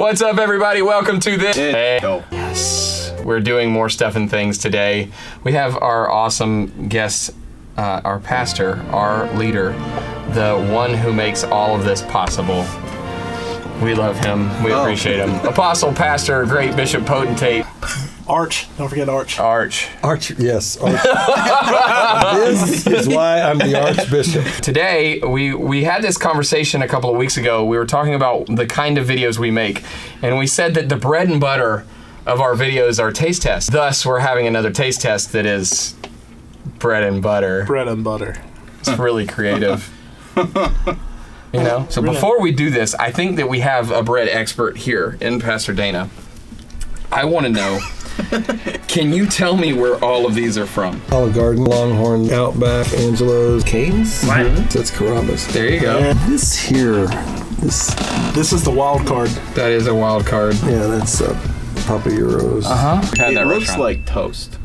What's up, everybody? Welcome to this. Hey. Yes. We're doing more stuff and things today. We have our awesome guest, our pastor, our leader, the one who makes all of this possible. We love him. We appreciate him. Apostle, pastor, great bishop, potentate. Arch. Don't forget Arch. Arch, yes. Arch. This is why I'm the Archbishop. Today, we had this conversation a couple of weeks ago. We were talking about the kind of videos we make, and we said that the bread and butter of our videos are taste tests. Thus, we're having another taste test that is bread and butter. Bread and butter. It's really creative. You know? So before we do this, I think that we have a bread expert here in Pastor Dana. I want to know, can you tell me where all of these are from? Olive Garden, Longhorn, Outback, Angelo's, Cane's. That's Carrabba's. There you go. This here, This is the wild card. That is a wild card. yeah, that's Papa Euro's. It looks like toast.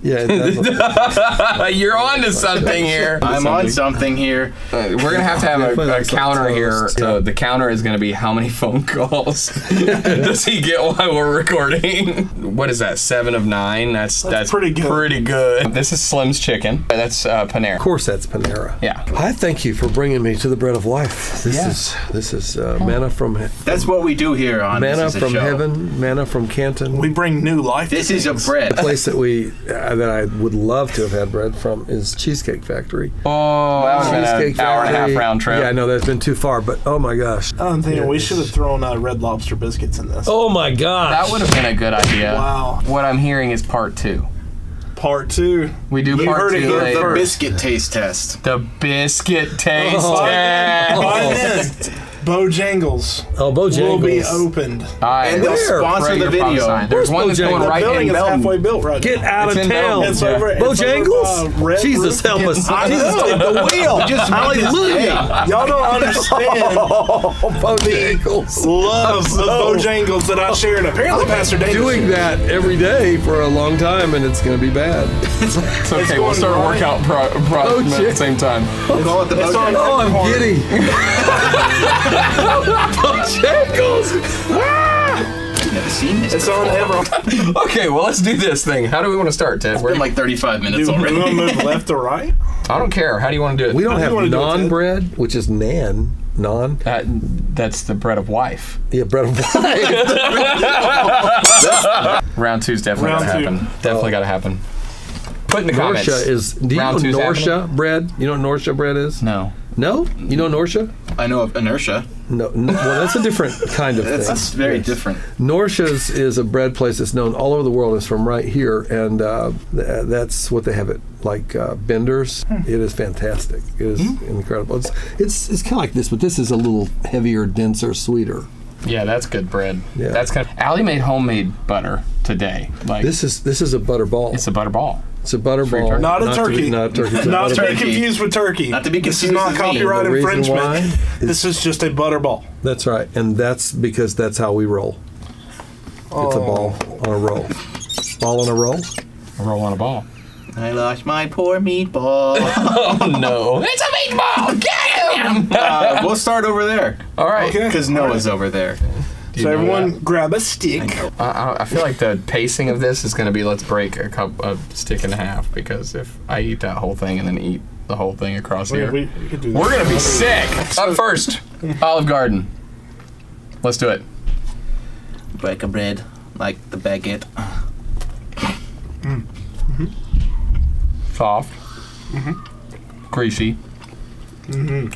Yeah, it does. You're on to something here. I'm on something here. We're going to have a counter here. So the counter is going to be how many phone calls does he get while we're recording? What is that, 7 of 9? That's pretty good. Pretty good. This is Slim's Chicken. That's Panera. Of course, that's Panera. Yeah. I thank you for bringing me to the bread of life. This is manna from That's what we do here on manna This Is a from Show. heaven, manna from Canton. We bring new life. This to is a things. bread. The place that I would love to have had bread from is Cheesecake Factory. Oh, that would have been Cheesecake an hour and a half Factory. round trip. Yeah, I know that's been too far, but oh my gosh. I'm thinking we Yes. should have thrown Red Lobster biscuits in this. Oh my gosh. That would have been a good idea. Wow. What I'm hearing is part 2. Part 2. We do You part heard 2 it here later. The first. biscuit taste test. The biscuit taste Oh. test. By then, Bojangles Oh, Bojangles. will be opened. And they'll Where? sponsor Right, the you're video. prophesying. There's one that's Bojangles? going The right building in is Belton. halfway built right Get now. out It's of in town. Belton. It's Yeah. over. Bojangles? Red Jesus, Roof help and- us. I Jesus, know. take the wheel. Just Hallelujah. Y'all don't understand Oh, Bojangles. love of Bojangles that I shared. Apparently, Pastor Davis Doing that every day for a long time, and it's going to be bad. It's okay, we'll going start a right. workout at the same time. We'll call it the It's on- Bojangles. Oh, I'm Corn. giddy. Bojangles. Never seen this It's on before. every. Okay, well, let's do this thing. How do we want to start, Ted? It's been like 35 minutes We're already. gonna move left or right. I don't care. How do you want to do it? We don't How do you have wanna do it, Ted? naan bread, which is nan. Naan. That's the bread of wife. Yeah, bread of life. Round 2's definitely Round got to two. happen. Definitely got to happen. Put in the comments. Norsha is. Do you Round know two's Norsha bread? You know what Norsha bread is? No. No? You know Norsha? I know of inertia. No. Well, that's a different kind of thing. That's very different. Norsha's is a bread place that's known all over the world. It's from right here, and that's what they have it like Bender's. It is fantastic. It is incredible. It's kind of like this, but this is a little heavier, denser, sweeter. Yeah, that's good bread. Yeah. That's kind of. Allie made homemade butter today. Like This is a butter ball. it's a butter ball. It's a butter ball. turkey. Not a to turkey. be- not a turkey. It's a Not butter to ball. be confused with turkey. Not to be This is confused not with me. copyright The reason infringement. why is- This is just a butterball. That's right, and that's because that's how we roll. It's a ball on a roll. Ball on a roll. A roll on a ball. I lost my poor meatball. Oh no! It's a meatball. Get him! We'll start over there. All right. Okay. Because Noah's over there. Do you So know everyone, that? grab a stick. I feel like the pacing of this is going to be let's break a stick and a half, because if I eat that whole thing and then eat the whole thing across here, We could do that. we're going to be sick. Up first, Olive Garden. Let's do it. Break a bread like the baguette. Soft, greasy,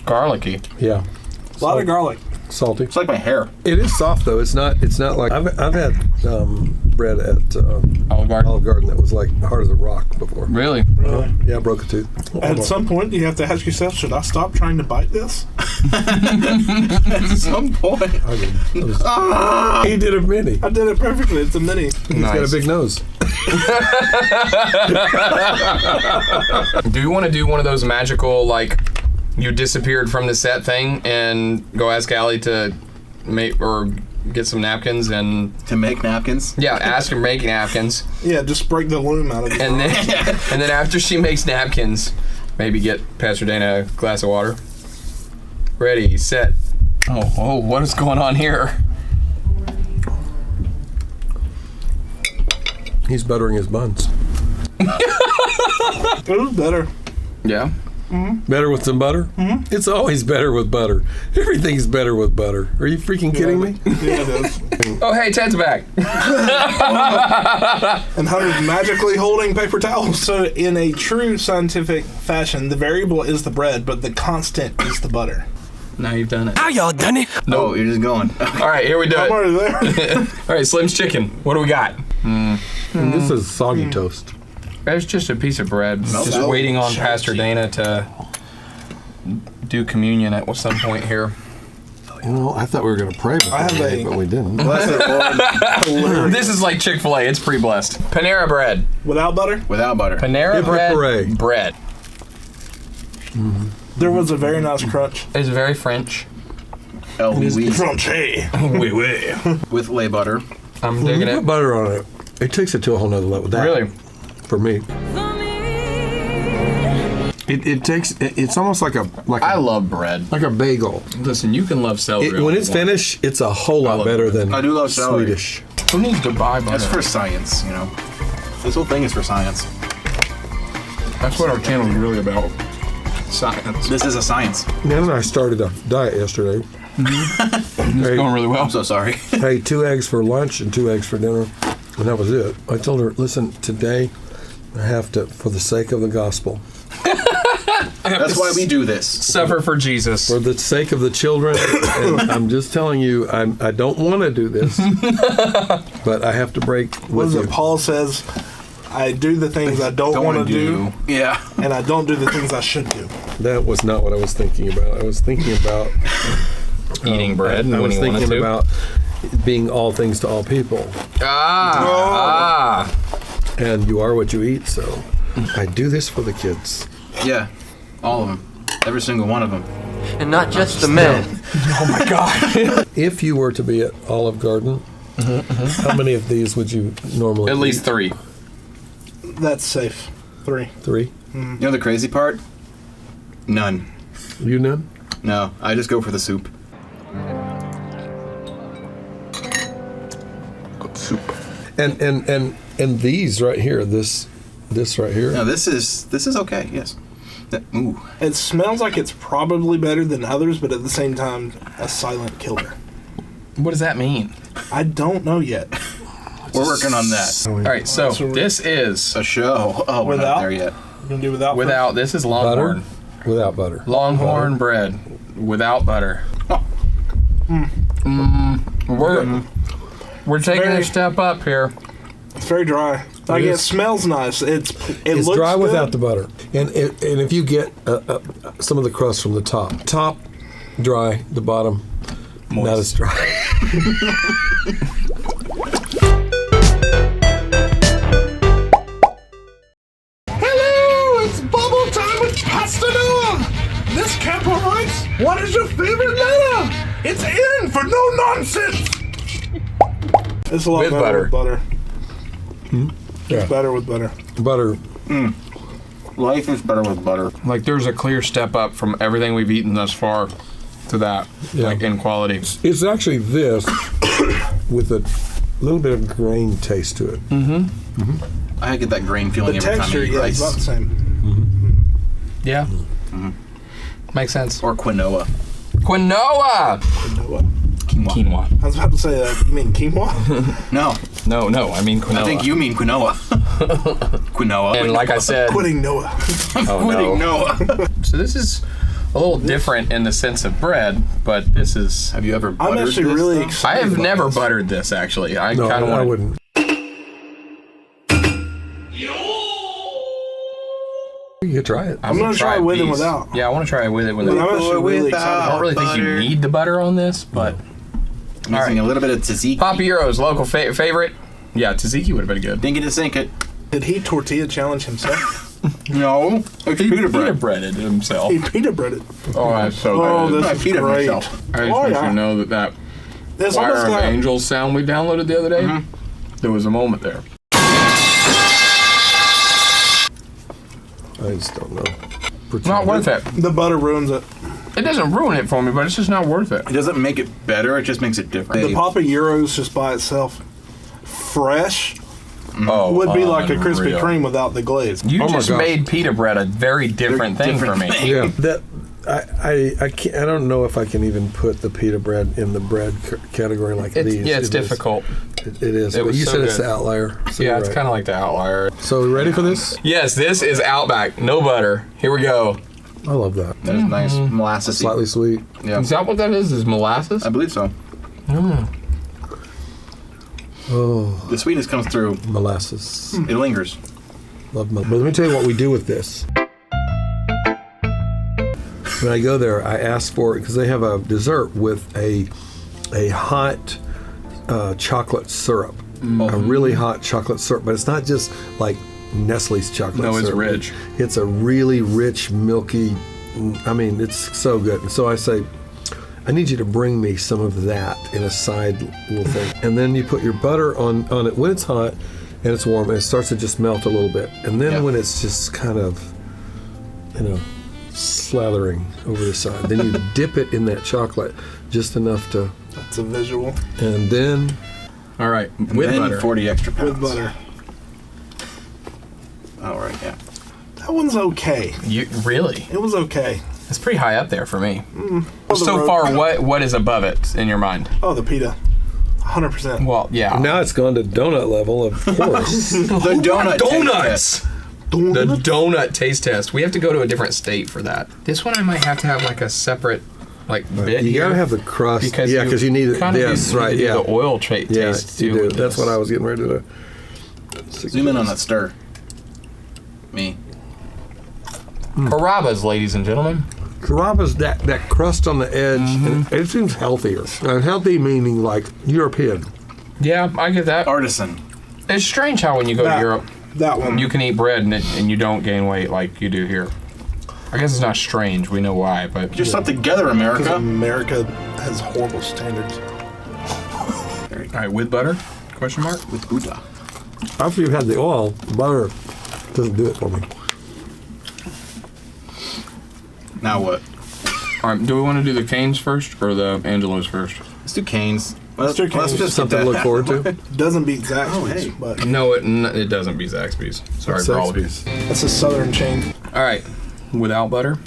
garlicky. Yeah, A lot of garlic. salty. It's like my hair. It is soft though. It's not like I've had bread at Olive Garden. Olive Garden that was like hard as a rock before. Really? Yeah, I broke a tooth. At some point, you have to ask yourself, should I stop trying to bite this? At some point. I did. He did a mini. I did it perfectly. It's a mini. He's got a big nose. Do you want to do one of those magical, like, you disappeared from the set thing and go ask Allie to make or get some napkins and To make napkins. yeah, ask her to make napkins, Yeah, just break the loom out of it. and then after she makes napkins, maybe get Pastor Dana a glass of water. Ready, set. Oh, what is going on here? He's buttering his buns. It was better. Yeah. Better with some butter? Mm-hmm. It's always better with butter. Everything's better with butter. Are you freaking kidding me? Yeah, it is. Oh, hey, Ted's back. And Hunter's magically holding paper towels. So, in a true scientific fashion, the variable is the bread, but the constant is the butter. Now you've done it. How y'all done it? No, you're just going. All right, here we do I'm it. already there. All right, Slim's Chicken. What do we got? And this is soggy toast. It's just a piece of bread. Just waiting on Pastor Dana to do communion at some point here. You know, I thought we were going to pray before I have we ate, a- but we didn't. Blessed Lord. This is like Chick-fil-A. It's pre-blessed. Panera bread. Without butter? Without butter. Panera Hip, hip, bread. hooray. Bread. There was a very nice crunch. It's very French. Oh, oui. Crunchy. Oui, oui. With lay butter. I'm You digging put it. butter on it. It takes it to a whole nother level. That, Really? For me. It takes, it's almost like a I love bread. like a bagel. Listen, you can love celery. When it's finished, it's a whole lot love better bread. than I do love celery. Swedish. Who needs to buy butter? That's for science, you know. This whole thing is for science. That's what our channel is really about. Science. This is a science. Nan and I started a diet yesterday. It's going really well. I'm so sorry. Hey, 2 eggs for lunch and 2 eggs for dinner, and that was it. I told her, listen, today I have to, for the sake of the gospel, That's why we do this. Suffer for Jesus. for the sake of the children, and I'm just telling you, I don't want to do this, but I have to break What with is you. it? Paul says, I do the things I don't want to do, Yeah. and I don't do the things I should do. That was not what I was thinking about. I was thinking about Eating bread I when was he wanted thinking to. about being all things to all people, Ah. and you are what you eat. So I do this for the kids. Yeah. All of them. Every single one of them. And not just the men. Oh my God. If you were to be at Olive Garden, how many of these would you normally At eat? least 3. That's safe. 3. 3. You know the crazy part? None. You none? No, I just go for the soup. And these right here, this right here. No, this is okay. Yes. Ooh. It smells like it's probably better than others, but at the same time, a silent killer. What does that mean? I don't know yet. We're working on that. All right, so So this is A show. Oh, we're Without? not there yet. You gonna do without? without. This is Longhorn. Without butter. Longhorn bread without butter. We're taking very- a step up here. It's very dry. Like, it smells nice. It It's looks dry good. without the butter. And if you get some of the crust from the top dry, the bottom not as dry. Hello, it's bubble time with Pasta Noah. This camper writes, "What is your favorite letter?" It's N for no nonsense. It's a lot With better butter. with butter. Yeah. It's better with butter. Butter. Life is better with butter. Like there's a clear step up from everything we've eaten thus far to that, Yeah. like in quality. It's actually this with a little bit of grain taste to it. I get that grain feeling The every texture, time I eat yeah, it's not the rice. same. Yeah. Makes sense. Or quinoa. Quinoa! Quinoa. Quinoa. Quinoa. I was about to say that. You mean quinoa? No, No, I mean quinoa. I think you mean quinoa. Quinoa. And like I said, Quitting Noah. oh Quitting no. Noah. So this is a little different in the sense of bread, but this is. Have you ever I'm buttered actually this, really though? excited. I have about never this. buttered this actually. I No, kind of I want. wouldn't. You could try it. I'm gonna try it with and without. Yeah, I want to try it with it. With it. I'm actually really without. excited. I don't really think butter. you need the butter on this, but Mixing All right. a little bit of tzatziki. Papa Euro's local favorite. Yeah, tzatziki would have been good. Dink it to sink it. Did he tortilla challenge himself? No. It's pita Peanut bread. breaded himself. He pita breaded. Oh, that's so Oh, good. this I is peed it great. myself. I just Oh, want you yeah. to know that It's Choir almost of like Angels sound we downloaded the other day, there was a moment there. I just don't know. Not worth it. the butter ruins it. It doesn't ruin it for me, but it's just not worth it. It doesn't make it better, it just makes it different. The Papa Euros just by itself, fresh, Oh, Would be like a Krispy unreal. Kreme without the glaze. You Oh my just gosh. made pita bread a very different thing for me. Yeah, that I can't, I don't know if I can even put the pita bread in the bread category like these. Yeah, it's It is- difficult. It is. It But was you so said it's good. the outlier. So Yeah, you're it's right. kind of like the outlier. So we ready for this? Yes, this is Outback. No butter. Here we go. I love that. There's nice molasses. Slightly sweet. Yeah, Is that what that is? Is molasses? I believe so. Oh, The sweetness comes through. molasses. It lingers. Love but let me tell you what we do with this. When I go there, I ask for it because they have a dessert with a hot chocolate syrup, a really hot chocolate syrup. But it's not just like Nestle's chocolate syrup. No, it's rich. It's a really rich, milky. I mean, it's so good. And so I say, I need you to bring me some of that in a side little thing. And then you put your butter on it when it's hot and it's warm, and it starts to just melt a little bit. And then when it's just kind of, slathering over the side, then you dip it in that chocolate just enough to, That's a visual. and then All right, And with then butter. 40 extra pounds. With butter. Oh, right, yeah. That one's okay. You really? It was okay. It's pretty high up there for me. On the So road. far, what is above it in your mind? Oh, the pita. 100%. Well, yeah. now it's gone to donut level, of course. The donut. Donuts. The donut taste test. We have to go to a different state for that. This one I might have to have like a separate bit. You here gotta have the crust, because because you need it. kinda Yes, need right, to do yeah. the oil taste You too. do. with That's this. what I was getting ready to do. Zoom in on that stir. Me. Carrabba's, ladies and gentlemen. Carrabba's that crust on the edge, and it seems healthier. Healthy meaning like European. Yeah, I get that. Artisan. It's strange how when you go to That- Europe, That one. you can eat bread and you don't gain weight like you do here. I guess it's not strange. We know why, but Just stuff together, Because America. America has horrible standards. all right, with butter? Question mark. With Buddha. After you've had the oil, butter doesn't do it for me. Now what? All right, do we want to do the Canes first or the Angelos first? Let's do Canes. Let's do Let's Cane's. just Something get to that. look forward to. Doesn't beat Zaxby's, hey. but No, it doesn't be Zaxby's. Sorry for all of you. Zaxby's. that's a southern chain. All right, without butter,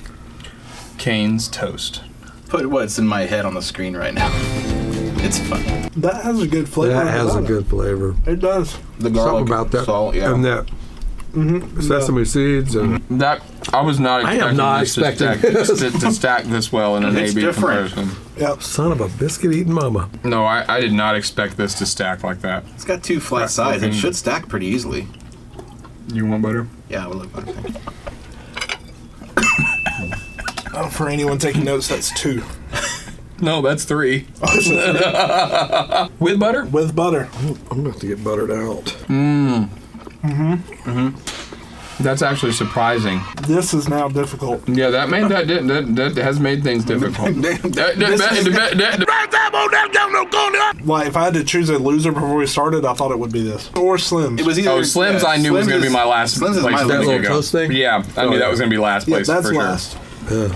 Cane's toast. Put what's in my head on the screen right now. It's fun. That has a good flavor. That has a about it. good flavor. It does. The garlic, Something about that. salt, yeah. And that sesame seeds and That I was not I expecting am not this to expecting to stack this well in an It's A/B different. comparison. Yep. son of a biscuit eating mama. No, I did not expect this to stack like that. It's got two flat sides. It should stack pretty easily. You want butter? Yeah, I would look better. Thank you. For anyone taking notes, that's 2. No, that's 3. With butter? With butter. I'm gonna have to get buttered out. That's actually surprising. This is now difficult. Yeah, that has made things difficult. Like, if I had to choose a loser before we started, I thought it would be this. Or Slim's. It was either. Oh, Slim's I knew was Slim's going to be is- my last Slim's is place my to That loser. little toast thing? Yeah, I knew that was going to be last Yeah, place that's for last.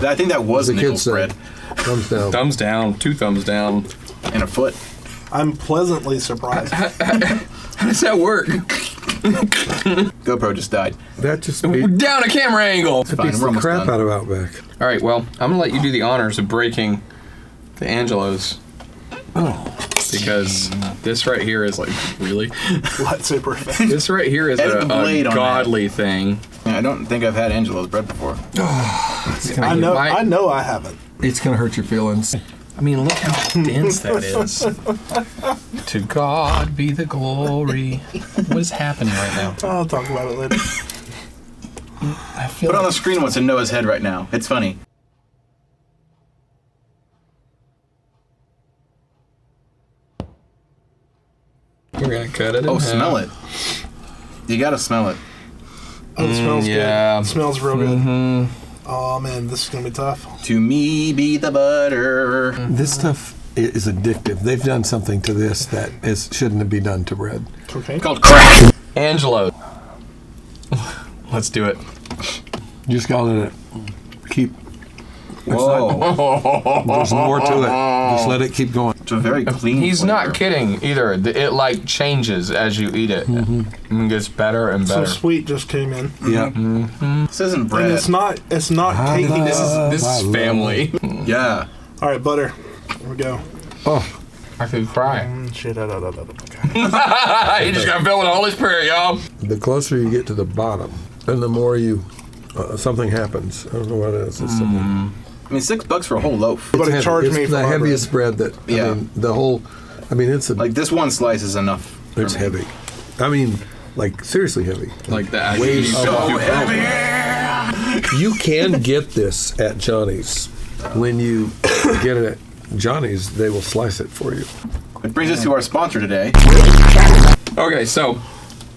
I think that was The nickel kids say. bread Thumbs down. sure. Thumbs down, 2 thumbs down. and a foot. I'm pleasantly surprised. How does that work? GoPro just died. That just beats Down a camera angle. Fine, the we're almost crap done. out of Outback. All right, well, I'm going to let you do the honors of breaking the Angelos. Oh. Because this right here is like, really? Lightsaber effect. This right here is Edit the blade a on godly thing. Yeah, I don't think I've had Angelo's bread before. I know I haven't. It's gonna hurt your feelings. I mean, look how dense that is. To God be the glory. What is happening right now? I'll talk about it later. I feel Put on the screen what's in Noah's head right now. It's funny. we're gonna cut it. Oh, smell it. You gotta smell it. Oh, it smells yeah. good. It smells real good. Oh, man, this is going to be tough. To me be the butter. This stuff is addictive. They've done something to this that shouldn't be done to bread. Okay. Called crack. Angelo. Let's do it. You just gotta let it keep. Whoa. There's more to it. Just let it keep going. It's a very clean He's flavor. not kidding either. It like changes as you eat it. And gets better and Some better. sweet just came in. Yeah. This isn't bread. And it's not cakey. This is family. Yeah. All right, butter. Here we go. Oh, I could cry. Shit. You just got filled with the Holy Spirit, y'all. the closer you get to the bottom, and the more you something happens. I don't know what it is. It's something. I mean, $6 for a whole loaf. But it charged It's me for the my heaviest bread that. Yeah. I mean, the whole. I mean, it's a. Like, this one slice is enough. for it's me. heavy. I mean, like seriously heavy. Like the Way actual. So heavy. You can get this at Johnny's. When you get it at Johnny's, they will slice it for you. It brings us to our sponsor today. Okay, so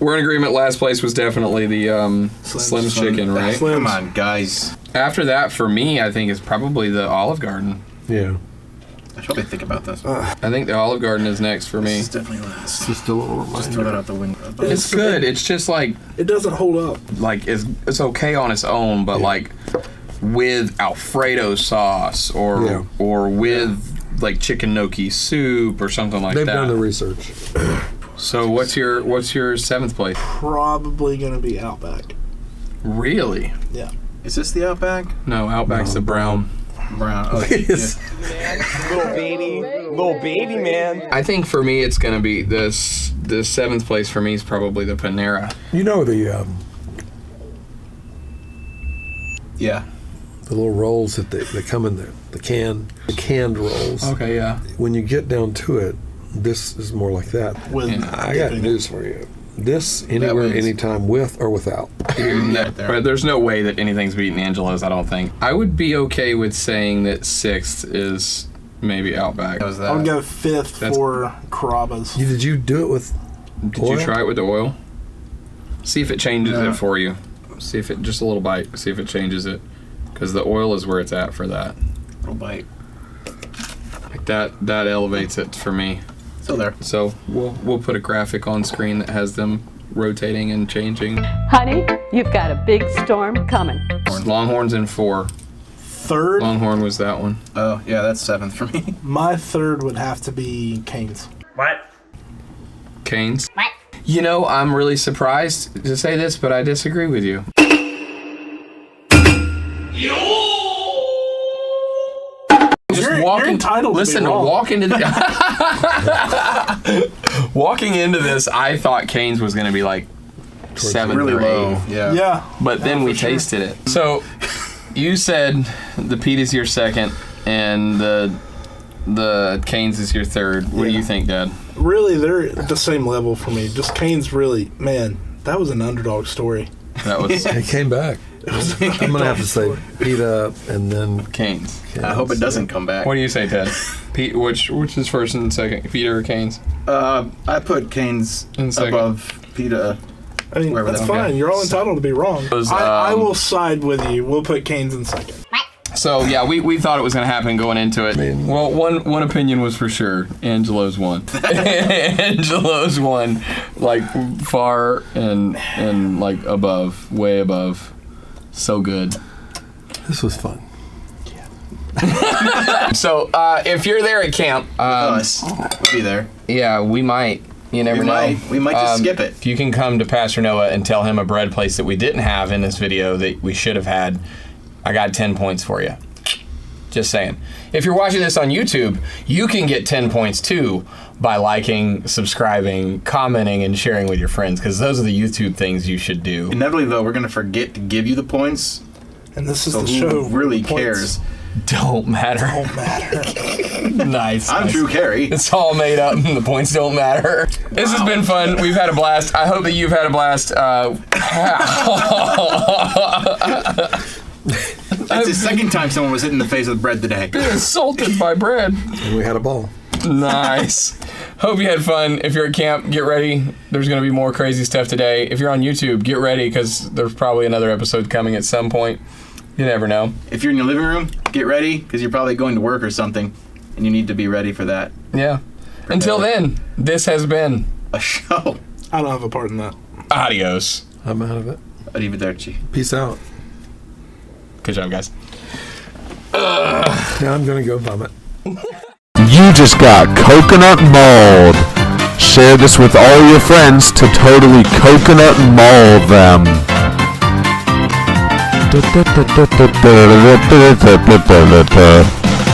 we're in agreement. Last place was definitely the Slim's Chicken, right? Come on, guys. After that, for me, I think is probably the Olive Garden. Yeah. I should probably think about this. I think the Olive Garden is next for me. This is definitely last. Just a little reminder. Just throw that out the window. It's good. It's just like It doesn't hold up. it's okay on its own, but like with Alfredo sauce or with like chicken gnocchi soup or something like They've that. done the research. So what's your seventh place? Probably gonna be Outback. Really? Yeah. Is this the Outback? No, Outback's the brown. Brown. Oh, Yes. Little baby, man. I think for me, it's gonna be this. The seventh place for me is probably the Panera. You know the yeah. little rolls that they come in the canned rolls. Okay, yeah. When you get down to it, this is more like that. With I got dipping. news for you. This anywhere, means- anytime, with or without. Right there. But there's no way that anything's beating Angelo's. I don't think. I would be okay with saying that sixth is maybe Outback. That was I would that. go fifth That's- for Carrabba's. Did you do it with? Did oil? you try it with the oil? See if it changes No. it for you. See if it just a little bite. See if it changes it, because the oil is where it's at for that. Little bite. Like that elevates it for me. Still there. So we'll put a graphic on screen that has them rotating and changing. Honey, you've got a big storm coming. Longhorn's in 4. Third, Longhorn was that one. Oh, yeah, that's 7th for me. my third would have to be Cane's. Cane's. You know, I'm really surprised to say this, but I disagree with you. You're entitled to listen, be wrong. walking into this, I thought Cane's was going to be like 7 Really or 8. low. Yeah. Yeah. But then we tasted it. So you said the pita's your second and the Cane's is your third. What do you think, Dad? Really, they're at the same level for me. Just Cane's really, man, that was an underdog story. That was It came back. I'm gonna have to say pita and then Cane's. I hope it doesn't come back. What do you say, Ted? Pete, which is first and second? Peter or Cane's? I put Cane's In second. above pita. I mean, Wherever that's that- fine. okay. You're all entitled to be wrong. Was, I will side with you. We'll put Cane's in second. So yeah, we thought it was gonna happen going into it. Well, one opinion was for sure. Angelo's won. Angelo's won, like far and like above, way above. So good. this was fun. So if you're there at camp, Us. We'll be there. yeah, we might. You never know. We might just skip it. If you can come to Pastor Noah and tell him a bread place that we didn't have in this video that we should have had, I got 10 points for you. Just saying. If you're watching this on YouTube, you can get 10 points too by liking, subscribing, commenting, and sharing with your friends, because those are the YouTube things you should do. Inevitably, though, we're going to forget to give you the points. And this is So the who show. really Points cares? Don't matter. Don't matter. Nice. I'm nice. Drew Carey. It's all made up and the points don't matter. This has been fun. We've had a blast. I hope that you've had a blast. That's the second time someone was hit in the face with bread today. Insulted by bread. And we had a ball. Nice. Hope you had fun. If you're at camp, get ready. There's going to be more crazy stuff today. If you're on YouTube, get ready, because there's probably another episode coming at some point. You never know. If you're in your living room, get ready, because you're probably going to work or something, and you need to be ready for that. Yeah. Until then, this has been A show. I don't have a part in that. Adios. I'm out of it. Arrivederci. Peace out. Good job, guys. Now I'm gonna go vomit. You You just got coconut mauled. Share this with all your friends to totally coconut maul them.